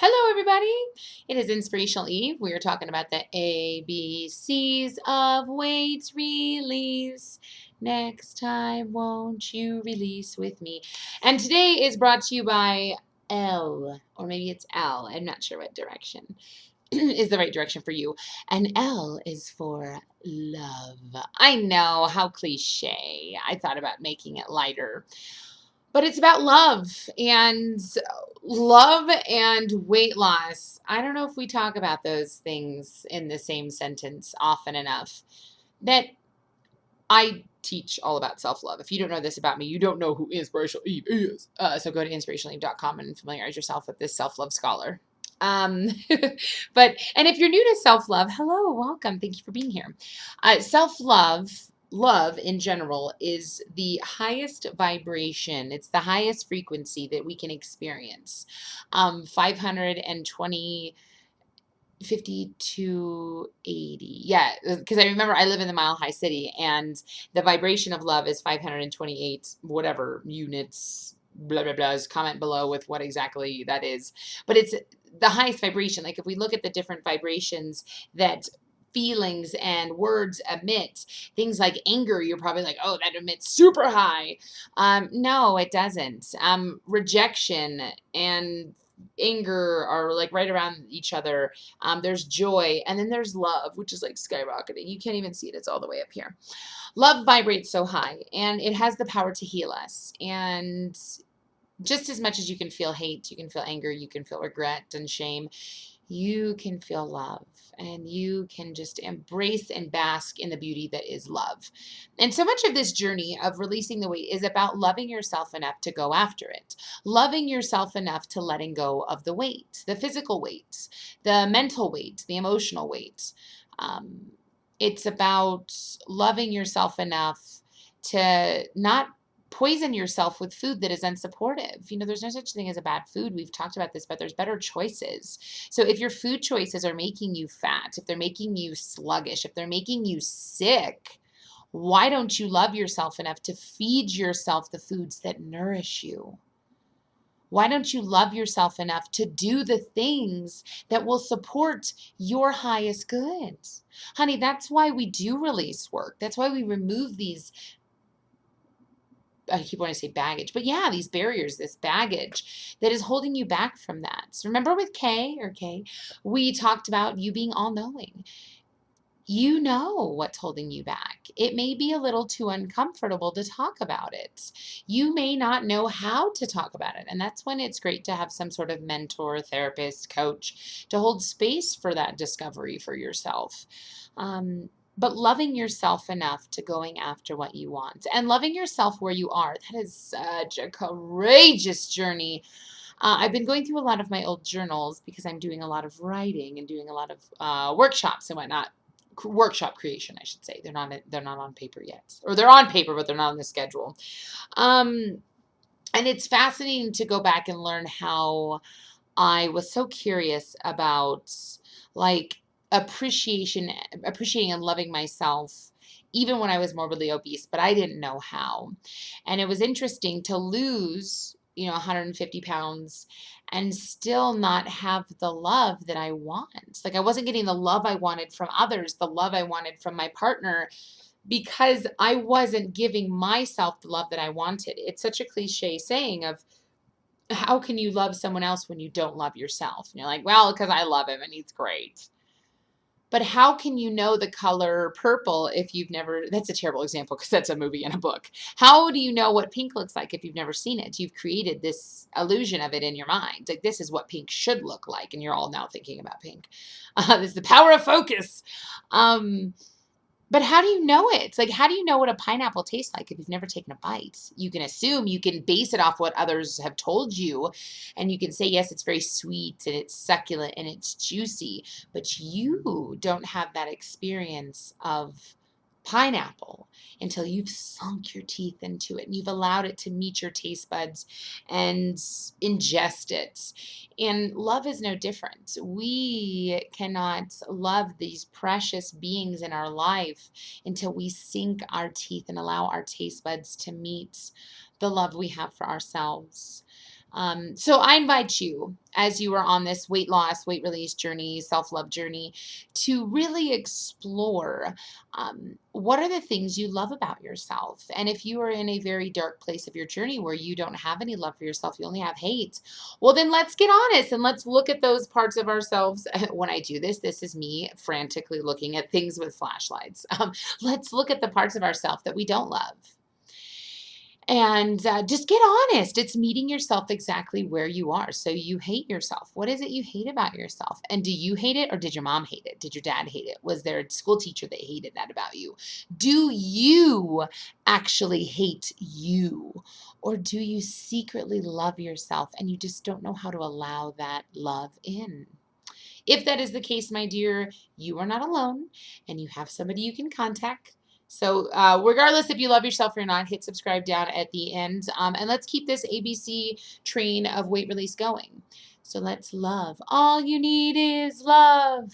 Hello, everybody. It is Inspirational Eve. We are talking about the ABCs of weight release. Next time, won't you release with me? And today is brought to you by L, or maybe it's L. I'm not sure what direction is the right direction for you. And L is for love. I know, how cliche. I thought about making it lighter. But it's about love and weight loss. I don't know if we talk about those things in the same sentence often enough. That I teach all about self-love. If you don't know this about me, you don't know who Inspirational Eve is. So go to inspirationaleve.com and familiarize yourself with this self-love scholar. Um, and if you're new to self-love, hello, welcome. Thank you for being here. Self-love, love in general, is the highest vibration. It's the highest frequency that we can experience. 520 50 to 80. Yeah, because I remember I live in the Mile High City, and the vibration of love is 528 whatever units. Blah blah blah. Comment below with what exactly that is. But it's the highest vibration. Like if we look at the different vibrations that feelings and words emit, things like anger, you're probably like, oh, that emits super high. No, it doesn't. Rejection and anger are like right around each other. There's joy, and then there's love, which is like skyrocketing. You can't even see it. It's all the way up here. Love vibrates so high, and it has the power to heal us. And just as much as you can feel hate, you can feel anger, you can feel regret and shame, you can feel love, and you can just embrace and bask in the beauty that is love. And so much of this journey of releasing the weight is about loving yourself enough to go after it, loving yourself enough to letting go of the weight, the physical weight, the mental weight, the emotional weight. Um, it's about loving yourself enough to not poison yourself with food that is unsupportive. There's no such thing as a bad food. We've talked about this, but there's better choices. So if your food choices are making you fat, if they're making you sluggish, if they're making you sick, why don't you love yourself enough to feed yourself the foods that nourish you? Why don't you love yourself enough to do the things that will support your highest goods? Honey, that's why we do release work. That's why we remove these, I keep wanting to say baggage, but yeah, these barriers, this baggage that is holding you back from that. So remember with Kay, we talked about you being all knowing. You know what's holding you back. It may be a little too uncomfortable to talk about it. You may not know how to talk about it. And that's when it's great to have some sort of mentor, therapist, coach to hold space for that discovery for yourself. But loving yourself enough to going after what you want and loving yourself where you are. That is such a courageous journey. I've been going through a lot of my old journals because I'm doing a lot of writing and doing a lot of workshops and whatnot. Workshop creation, I should say. They're not on paper yet, or they're on paper, but they're not on the schedule. Um, and it's fascinating to go back and learn how I was so curious about like appreciating and loving myself even when I was morbidly obese, but I didn't know how. And it was interesting to lose, 150 pounds and still not have the love that I want. Like I wasn't getting the love I wanted from others, the love I wanted from my partner, because I wasn't giving myself the love that I wanted. It's such a cliche saying of, how can you love someone else when you don't love yourself? And you're like, well, because I love him and he's great. But how can you know the color purple if you've never, that's a terrible example because that's a movie and a book. How do you know what pink looks like if you've never seen it? You've created this illusion of it in your mind. Like, this is what pink should look like. And you're all now thinking about pink. This is the power of focus. But how do you know it? It's like, how do you know what a pineapple tastes like if you've never taken a bite? You can assume, you can base it off what others have told you, and you can say, yes, it's very sweet and it's succulent and it's juicy, but you don't have that experience of pineapple until you've sunk your teeth into it and you've allowed it to meet your taste buds and ingest it. And love is no different. We cannot love these precious beings in our life until we sink our teeth and allow our taste buds to meet the love we have for ourselves. So I invite you, as you are on this weight loss, weight release journey, self-love journey, to really explore what are the things you love about yourself. And if you are in a very dark place of your journey where you don't have any love for yourself, you only have hate, well, then let's get honest and let's look at those parts of ourselves. When I do this, this is me frantically looking at things with flashlights. Let's look at the parts of ourselves that we don't love. And just get honest. It's meeting yourself exactly where you are. So you hate yourself. What is it you hate about yourself? And do you hate it, or did your mom hate it? Did your dad hate it? Was there a school teacher that hated that about you? Do you actually hate you? Or do you secretly love yourself and you just don't know how to allow that love in? If that is the case, my dear, you are not alone and you have somebody you can contact. So regardless if you love yourself or not, hit subscribe down at the end. And let's keep this ABC train of weight release going. So let's love. All you need is love.